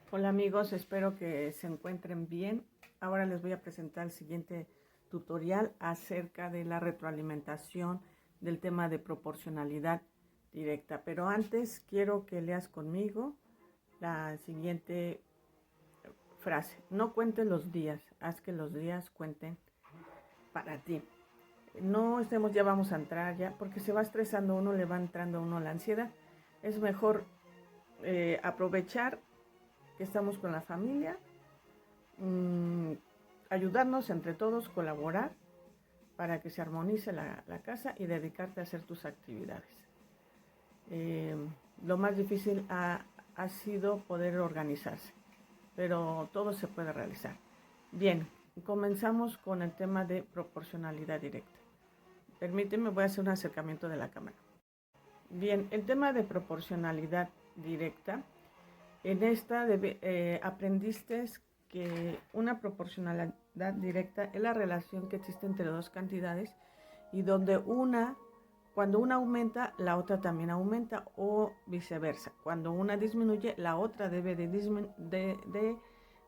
Hola amigos, espero que se encuentren bien. Ahora les voy a presentar el siguiente tutorial acerca de la retroalimentación del tema de proporcionalidad directa. Pero antes quiero que leas conmigo la siguiente frase. No cuentes los días, haz que los días cuenten para ti. No estemos, ya vamos a entrar ya, porque se va estresando uno, le va entrando a uno la ansiedad. Es mejor aprovechar que estamos con la familia, ayudarnos entre todos, colaborar para que se armonice la casa y dedicarte a hacer tus actividades. Lo más difícil ha sido poder organizarse, pero todo se puede realizar. Bien, comenzamos con el tema de proporcionalidad directa. Permíteme, voy a hacer un acercamiento de la cámara. Bien, el tema de proporcionalidad directa, en esta aprendiste que una proporcionalidad directa es la relación que existe entre dos cantidades y donde cuando una aumenta, la otra también aumenta o viceversa. Cuando una disminuye, la otra debe de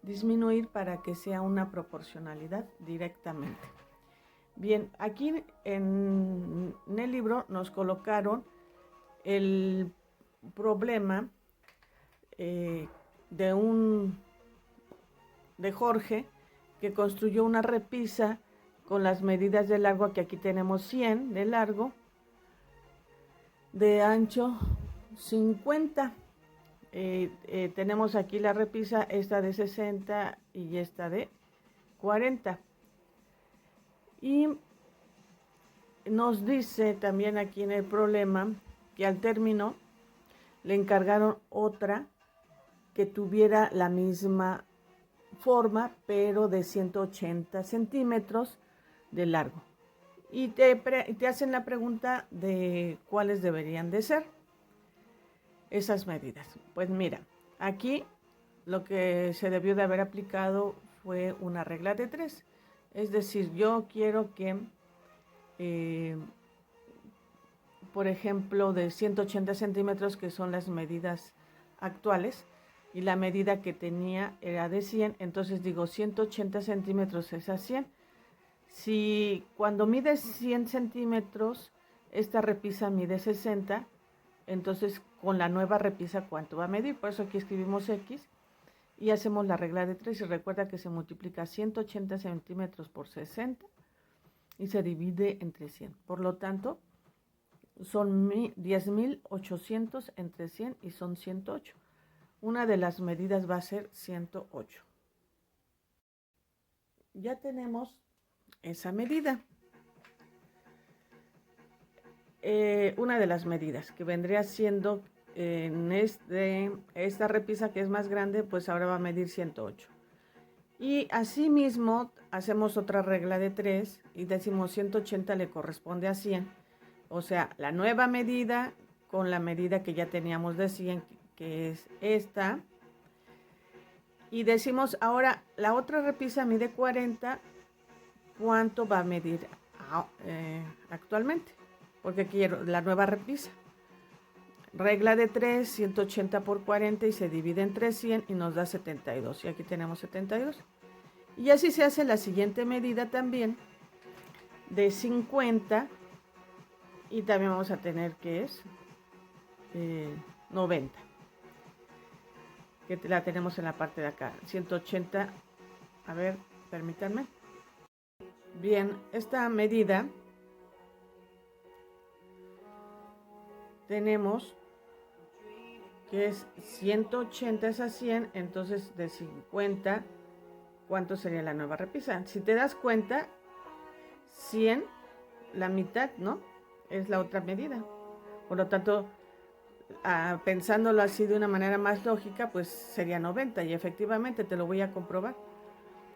disminuir para que sea una proporcionalidad directamente. Bien, aquí en el libro nos colocaron el problema de Jorge, que construyó una repisa con las medidas de largo, que aquí tenemos 100 de largo, de ancho 50. Tenemos aquí la repisa, esta de 60 y esta de 40. Y nos dice también aquí en el problema que al término le encargaron otra que tuviera la misma forma, pero de 180 centímetros de largo. Y te hacen la pregunta de cuáles deberían de ser esas medidas. Pues mira, aquí lo que se debió de haber aplicado fue una regla de 3. Es decir, yo quiero que, por ejemplo, de 180 centímetros, que son las medidas actuales, y la medida que tenía era de 100, entonces digo 180 centímetros es a 100. Si cuando mide 100 centímetros, esta repisa mide 60, entonces con la nueva repisa, ¿cuánto va a medir? Por eso aquí escribimos X y hacemos la regla de 3, y recuerda que se multiplica 180 centímetros por 60 y se divide entre 100. Por lo tanto, son 10.800 entre 100 y son 108. Una de las medidas va a ser 108. Ya tenemos esa medida. Una de las medidas que vendría siendo en esta repisa que es más grande, pues ahora va a medir 108. Y asimismo hacemos otra regla de 3 y decimos 180 le corresponde a 100. O sea, la nueva medida con la medida que ya teníamos de 100, que es esta. Y decimos ahora, la otra repisa mide 40, ¿cuánto va a medir actualmente? Porque quiero la nueva repisa. Regla de 3, 180 por 40 y se divide entre 100 y nos da 72. Y aquí tenemos 72. Y así se hace la siguiente medida también, de 50. Y también vamos a tener que es 90. Que la tenemos en la parte de acá. 180. A ver, permítanme. Bien, esta medida tenemos que es 180 es a 100, entonces de 50, ¿cuánto sería la nueva repisa? Si te das cuenta, 100, la mitad, ¿no? Es la otra medida. Por lo tanto, pensándolo así de una manera más lógica, pues sería 90, y efectivamente te lo voy a comprobar.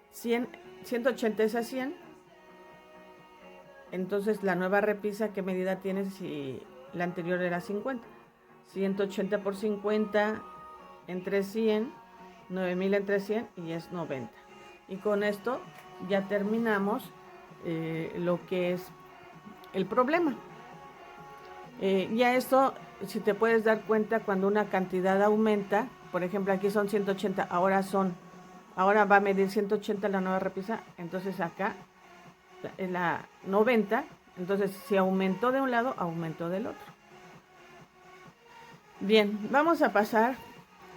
180 es a 100, entonces la nueva repisa, ¿qué medida tiene si la anterior era 50? 180 por 50 entre 100, 9000 entre 100 y es 90. Y con esto ya terminamos lo que es el problema. Ya esto, si te puedes dar cuenta, cuando una cantidad aumenta, por ejemplo, aquí son 180, ahora va a medir 180 la nueva repisa, entonces acá es la 90, entonces si aumentó de un lado, aumentó del otro. Bien, vamos a pasar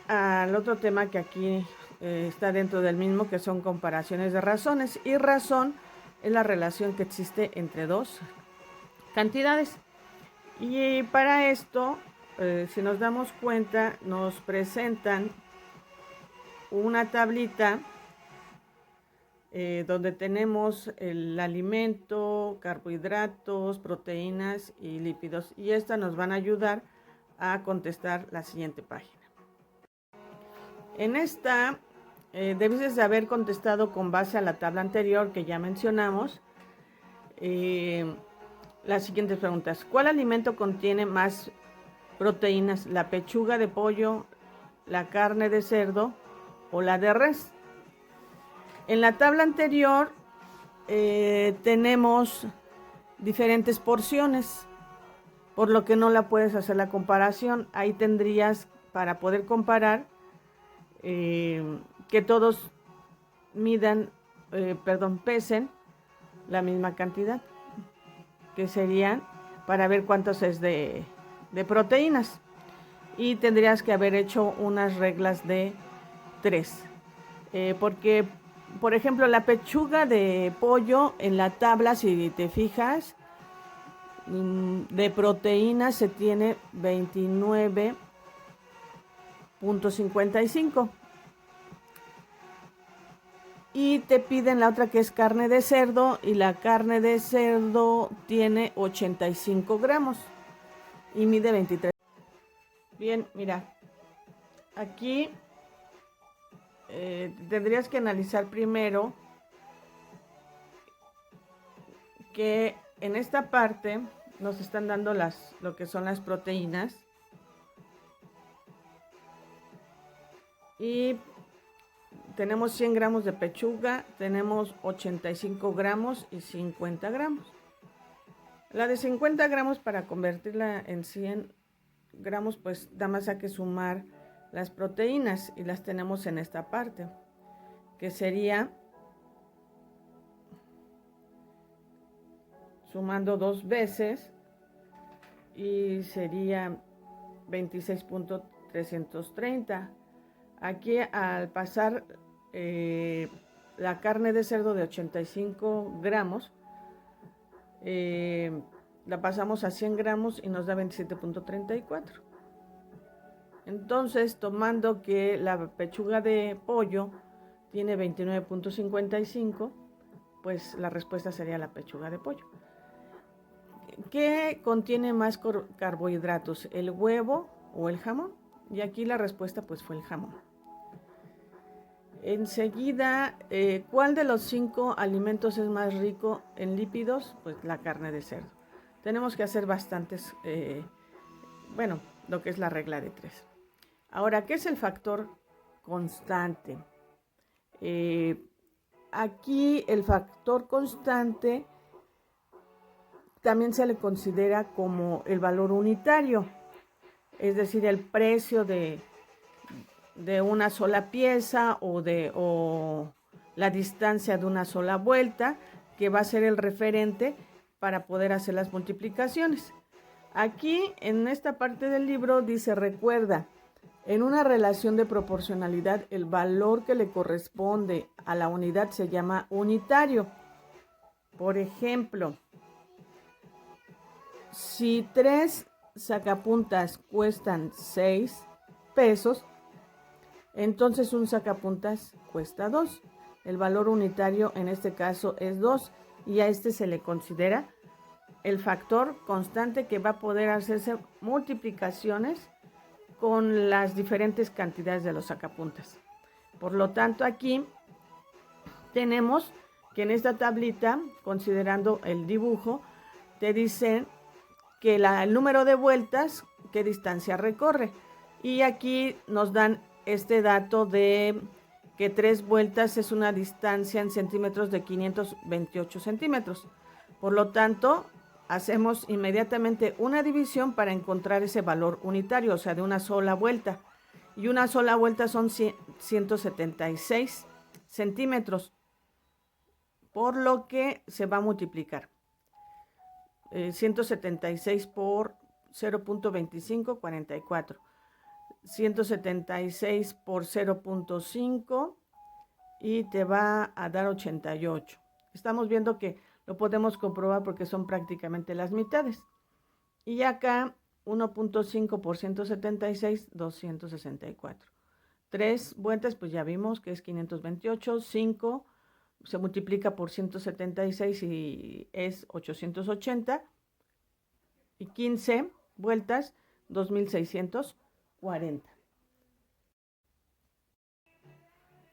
al otro tema que aquí está dentro del mismo, que son comparaciones de razones. Y razón es la relación que existe entre dos cantidades. Y para esto, si nos damos cuenta, nos presentan una tablita donde tenemos el alimento, carbohidratos, proteínas y lípidos. Y estas nos van a ayudar a contestar la siguiente página. En esta debes de haber contestado con base a la tabla anterior que ya mencionamos las siguientes preguntas. ¿Cuál alimento contiene más proteínas? ¿La pechuga de pollo, la carne de cerdo o la de res? En la tabla anterior tenemos diferentes porciones, por lo que no la puedes hacer la comparación. Ahí tendrías, para poder comparar, que todos pesen la misma cantidad, que serían para ver cuántos es de proteínas. Y tendrías que haber hecho unas reglas de 3. Porque, por ejemplo, la pechuga de pollo en la tabla, si te fijas, de proteínas se tiene 29.55. Y te piden la otra, que es carne de cerdo, y la carne de cerdo tiene 85 gramos y mide 23. Bien, mira, aquí tendrías que analizar primero que en esta parte nos están dando lo que son las proteínas, y tenemos 100 gramos de pechuga, tenemos 85 gramos y 50 gramos. La de 50 gramos, para convertirla en 100 gramos, pues nada más hay que sumar las proteínas, y las tenemos en esta parte, que sería sumando 2 veces, y sería 26.330. Aquí, al pasar la carne de cerdo de 85 gramos, la pasamos a 100 gramos y nos da 27.34. Entonces, tomando que la pechuga de pollo tiene 29.55, pues la respuesta sería la pechuga de pollo. ¿Qué contiene más carbohidratos? ¿El huevo o el jamón? Y aquí la respuesta pues fue el jamón. Enseguida, ¿cuál de los 5 alimentos es más rico en lípidos? Pues la carne de cerdo. Tenemos que hacer bastantes, lo que es la regla de 3. Ahora, ¿qué es el factor constante? Aquí el factor constante también se le considera como el valor unitario, es decir, el precio de una sola pieza o la distancia de una sola vuelta, que va a ser el referente para poder hacer las multiplicaciones. Aquí, en esta parte del libro, dice: recuerda, en una relación de proporcionalidad, el valor que le corresponde a la unidad se llama unitario. Por ejemplo, si 3 sacapuntas cuestan 6 pesos, entonces un sacapuntas cuesta 2. El valor unitario en este caso es 2, y a este se le considera el factor constante, que va a poder hacerse multiplicaciones con las diferentes cantidades de los sacapuntas. Por lo tanto, aquí tenemos que en esta tablita, considerando el dibujo, te dicen que el número de vueltas, qué distancia recorre. Y aquí nos dan este dato de que 3 vueltas es una distancia en centímetros de 528 centímetros. Por lo tanto, hacemos inmediatamente una división para encontrar ese valor unitario, o sea, de una sola vuelta. y una sola vuelta son 176 centímetros, por lo que se va a multiplicar. 176 por 0.25, 44. 176 por 0.5 y te va a dar 88. Estamos viendo que lo podemos comprobar porque son prácticamente las mitades. Y acá 1.5 por 176, 264. 3 vueltas, pues ya vimos que es 528. 5 se multiplica por 176 y es 880. Y 15 vueltas, 2640.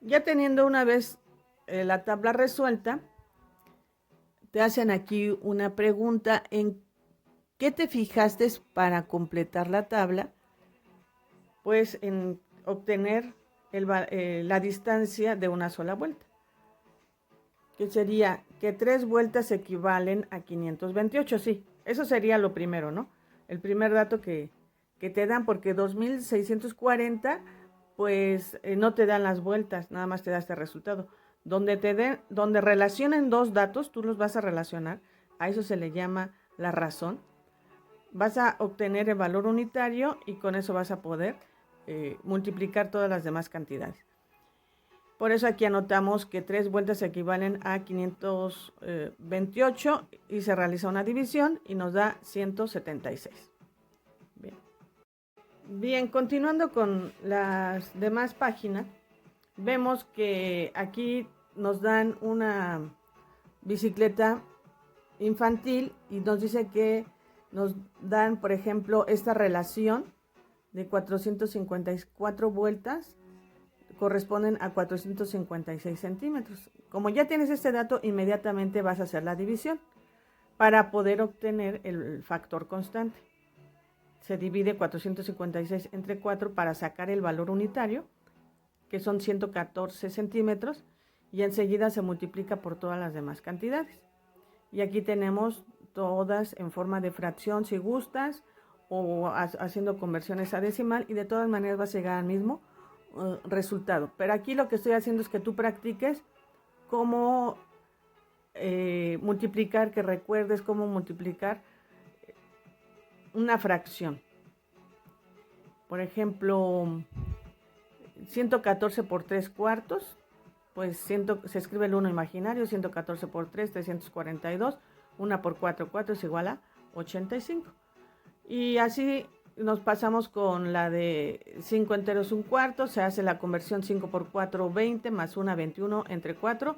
Ya teniendo una vez la tabla resuelta, te hacen aquí una pregunta: ¿en qué te fijaste para completar la tabla? Pues en obtener la distancia de una sola vuelta, que sería que 3 vueltas equivalen a 528. Sí, eso sería lo primero, ¿no? El primer dato que te dan, porque 2640, pues no te dan las vueltas, nada más te da este resultado. Donde relacionen dos datos, tú los vas a relacionar, a eso se le llama la razón. Vas a obtener el valor unitario y con eso vas a poder multiplicar todas las demás cantidades. Por eso aquí anotamos que 3 vueltas equivalen a 528 y se realiza una división y nos da 176. Bien, continuando con las demás páginas, vemos que aquí nos dan una bicicleta infantil y nos dice que nos dan, por ejemplo, esta relación de 454 vueltas corresponden a 456 centímetros. Como ya tienes este dato, inmediatamente vas a hacer la división para poder obtener el factor constante. Se divide 456 entre 4 para sacar el valor unitario, que son 114 centímetros, y enseguida se multiplica por todas las demás cantidades. Y aquí tenemos todas en forma de fracción si gustas, o haciendo conversiones a decimal, y de todas maneras vas a llegar al mismo resultado. Pero aquí lo que estoy haciendo es que tú practiques cómo multiplicar, que recuerdes cómo multiplicar una fracción. Por ejemplo, 114 por 3 cuartos, pues se escribe el 1 imaginario. 114 por 3, 342. 1 por 4, 4 es igual a 85. Y así nos pasamos con la de 5 enteros un cuarto. Se hace la conversión: 5 por 4, 20, más 1, 21 entre 4.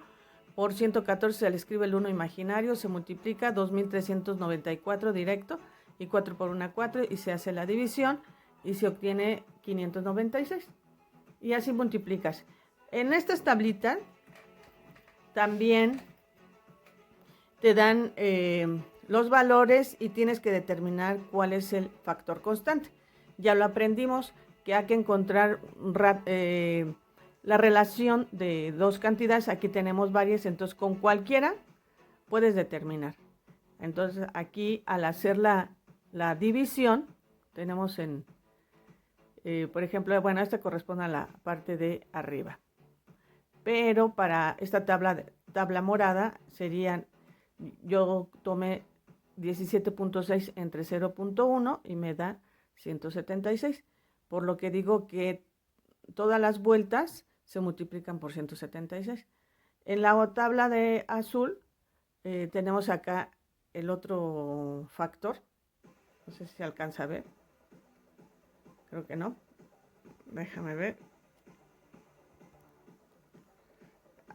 Por 114 se le escribe el 1 imaginario, se multiplica 2394 directo, y 4 por 1, 4, y se hace la división y se obtiene 596. Y así multiplicas. En estas tablitas también te dan los valores y tienes que determinar cuál es el factor constante. Ya lo aprendimos, que hay que encontrar la relación de dos cantidades. Aquí tenemos varias, entonces con cualquiera puedes determinar. Entonces aquí, al hacer la división, tenemos por ejemplo, bueno, esta corresponde a la parte de arriba. Pero para esta tabla morada serían, yo tomé 17.6 entre 0.1 y me da 176. Por lo que digo que todas las vueltas se multiplican por 176. En la tabla de azul tenemos acá el otro factor. No sé si se alcanza a ver. Creo que no. Déjame ver.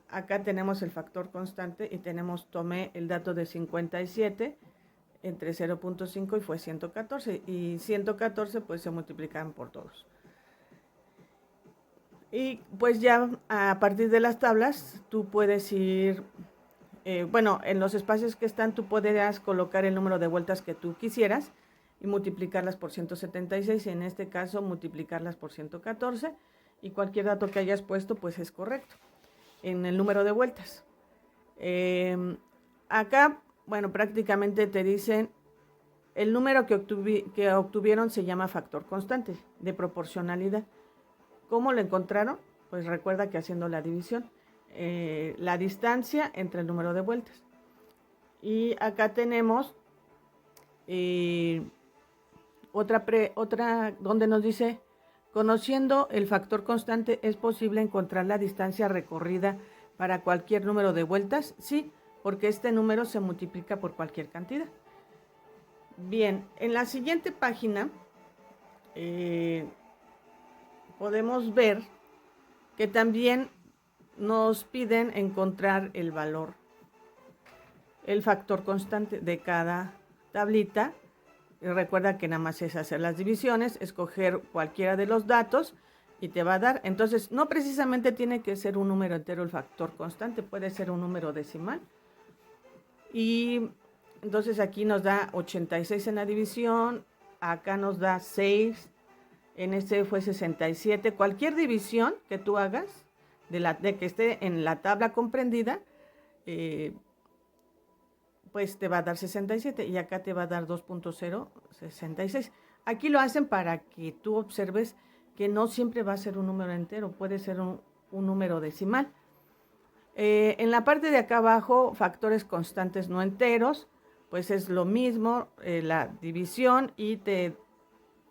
Acá tenemos el factor constante y tomé el dato de 57 entre 0.5 y fue 114. Y 114 pues se multiplican por todos. Y pues ya a partir de las tablas tú puedes ir, en los espacios que están tú podrás colocar el número de vueltas que tú quisieras y multiplicarlas por 176, y en este caso multiplicarlas por 114, y cualquier dato que hayas puesto pues es correcto en el número de vueltas. Acá, bueno, prácticamente te dicen el número que obtuvieron se llama factor constante de proporcionalidad. ¿Cómo lo encontraron? Pues recuerda que haciendo la división, la distancia entre el número de vueltas. Y acá tenemos otra donde nos dice, conociendo el factor constante, ¿es posible encontrar la distancia recorrida para cualquier número de vueltas? Sí, porque este número se multiplica por cualquier cantidad. Bien, en la siguiente página podemos ver que también nos piden encontrar el valor, el factor constante de cada tablita. Y recuerda que nada más es hacer las divisiones, escoger cualquiera de los datos y te va a dar. Entonces, no precisamente tiene que ser un número entero el factor constante, puede ser un número decimal. Y entonces aquí nos da 86 en la división, acá nos da 6, en este fue 67. Cualquier división que tú hagas, de que esté en la tabla comprendida, pues te va a dar 67 y acá te va a dar 2.066. Aquí lo hacen para que tú observes que no siempre va a ser un número entero, puede ser un número decimal. En la parte de acá abajo, factores constantes no enteros, pues es lo mismo, la división, y te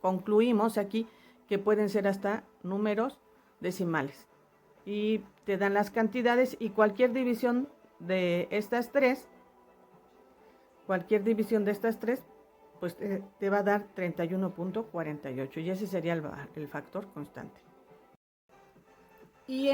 concluimos aquí que pueden ser hasta números decimales. Y te dan las cantidades y cualquier división de estas tres, pues te va a dar 31.48 y ese sería el factor constante. Y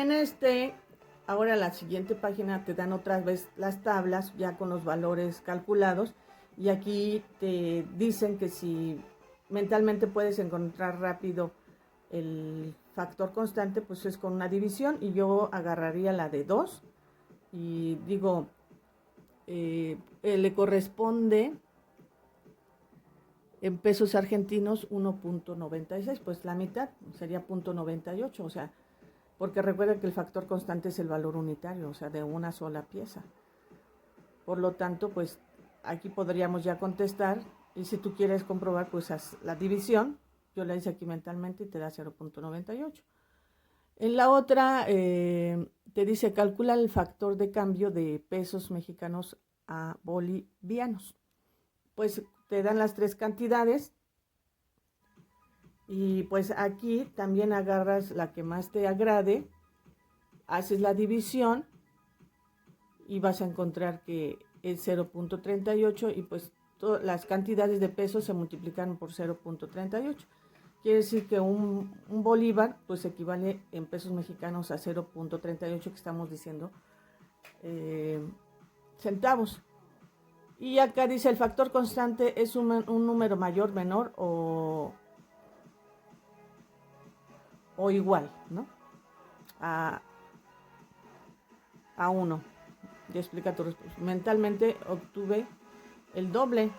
ahora la siguiente página te dan otra vez las tablas ya con los valores calculados y aquí te dicen que si mentalmente puedes encontrar rápido el factor constante, pues es con una división y yo agarraría la de 2 y digo, le corresponde en pesos argentinos 1.96, pues la mitad sería 0.98, o sea, porque recuerda que el factor constante es el valor unitario, o sea, de una sola pieza. Por lo tanto, pues aquí podríamos ya contestar, y si tú quieres comprobar, pues haz la división, yo la hice aquí mentalmente y te da 0.98. En la otra te dice calcula el factor de cambio de pesos mexicanos a bolivianos. Pues te dan las tres cantidades y pues aquí también agarras la que más te agrade, haces la división y vas a encontrar que es 0.38 y pues las cantidades de pesos se multiplican por 0.38. Quiere decir que un bolívar pues equivale en pesos mexicanos a 0.38 que estamos diciendo centavos. Y acá dice el factor constante es un número mayor, menor o igual, ¿no? A 1. Ya explica tu respuesta. Mentalmente obtuve el doble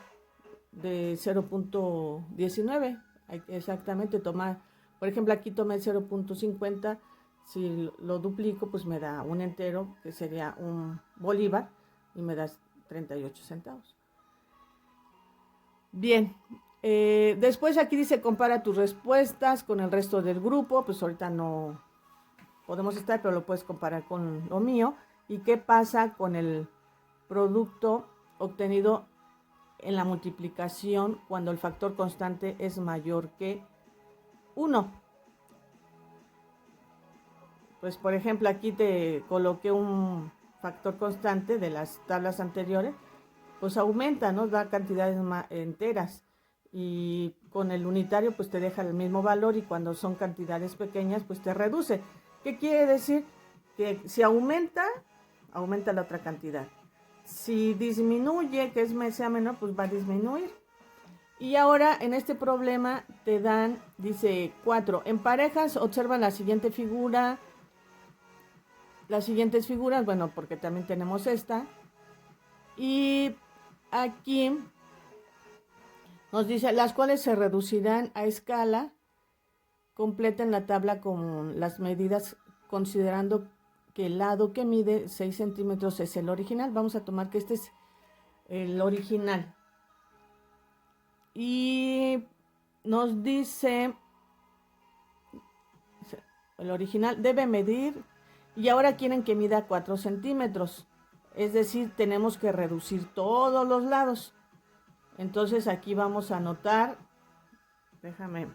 de 0.19. Exactamente, tomar, por ejemplo, aquí tomé el 0.50. Si lo duplico, pues me da un entero, que sería un bolívar, y me da 38 centavos. Bien, después aquí dice compara tus respuestas con el resto del grupo, pues ahorita no podemos estar, pero lo puedes comparar con lo mío. ¿Y qué pasa con el producto obtenido en la multiplicación cuando el factor constante es mayor que 1? Pues por ejemplo aquí te coloqué un factor constante de las tablas anteriores, pues aumenta, ¿no? Da cantidades enteras y con el unitario pues te deja el mismo valor y cuando son cantidades pequeñas pues te reduce. ¿Qué quiere decir? Que si aumenta la otra cantidad. Si disminuye, que sea menor, pues va a disminuir. Y ahora en este problema te dan, dice 4. En parejas observa la siguiente figura. Las siguientes figuras, bueno, porque también tenemos esta. Y aquí nos dice las cuales se reducirán a escala. Completen la tabla con las medidas considerando que el lado que mide 6 centímetros es el original. Vamos a tomar que este es el original. Y nos dice El original debe medir y ahora quieren que mida 4 centímetros. Es decir, tenemos que reducir todos los lados. Entonces aquí vamos a anotar, déjame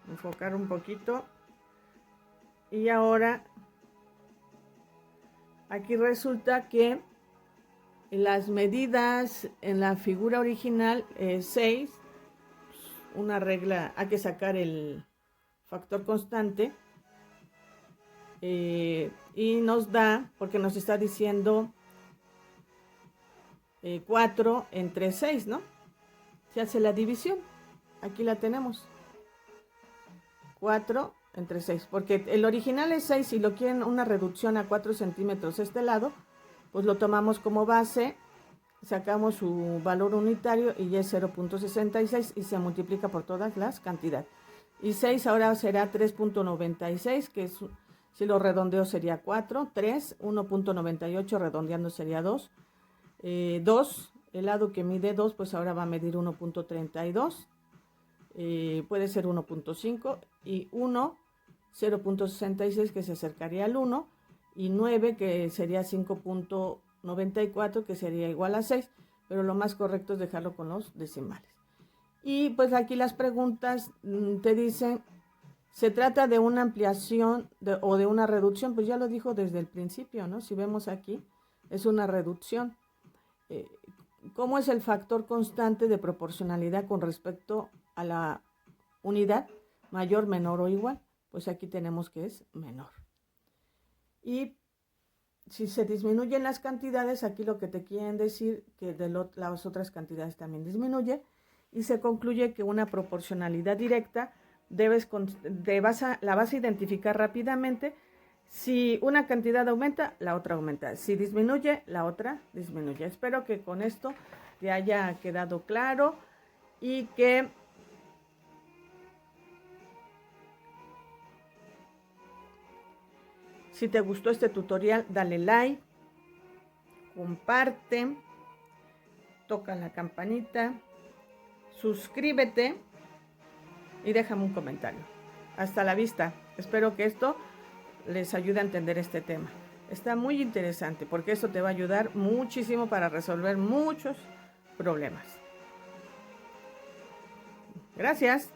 enfocar un poquito. Y ahora aquí resulta que las medidas en la figura original es 6, una regla, hay que sacar el factor constante y nos da, porque nos está diciendo 4 entre 6, ¿no? Se hace la división, aquí la tenemos, 4 entre 6, porque el original es 6 y lo quieren una reducción a 4 centímetros este lado, pues lo tomamos como base, sacamos su valor unitario y ya es 0.66 y se multiplica por todas las cantidades. Y 6 ahora será 3.96, que es, si lo redondeo sería 4, 3, 1.98 redondeando sería 2, 2, el lado que mide 2 pues ahora va a medir 1.32, puede ser 1.5 y 1, 0.66 que se acercaría al 1 y 9 que sería 5.94 que sería igual a 6, pero lo más correcto es dejarlo con los decimales. Y pues aquí las preguntas te dicen, ¿se trata de una ampliación o de una reducción? Pues ya lo dijo desde el principio, ¿no? Si vemos aquí, es una reducción. ¿Cómo es el factor constante de proporcionalidad con respecto a la unidad? Mayor, menor o igual. Pues aquí tenemos que es menor. Y si se disminuyen las cantidades, aquí lo que te quieren decir que las otras cantidades también disminuyen. Y se concluye que una proporcionalidad directa la vas a identificar rápidamente. Si una cantidad aumenta, la otra aumenta. Si disminuye, la otra disminuye. Espero que con esto te haya quedado claro y que si te gustó este tutorial, dale like, comparte, toca la campanita, suscríbete y déjame un comentario. Hasta la vista. Espero que esto les ayude a entender este tema. Está muy interesante porque esto te va a ayudar muchísimo para resolver muchos problemas. Gracias.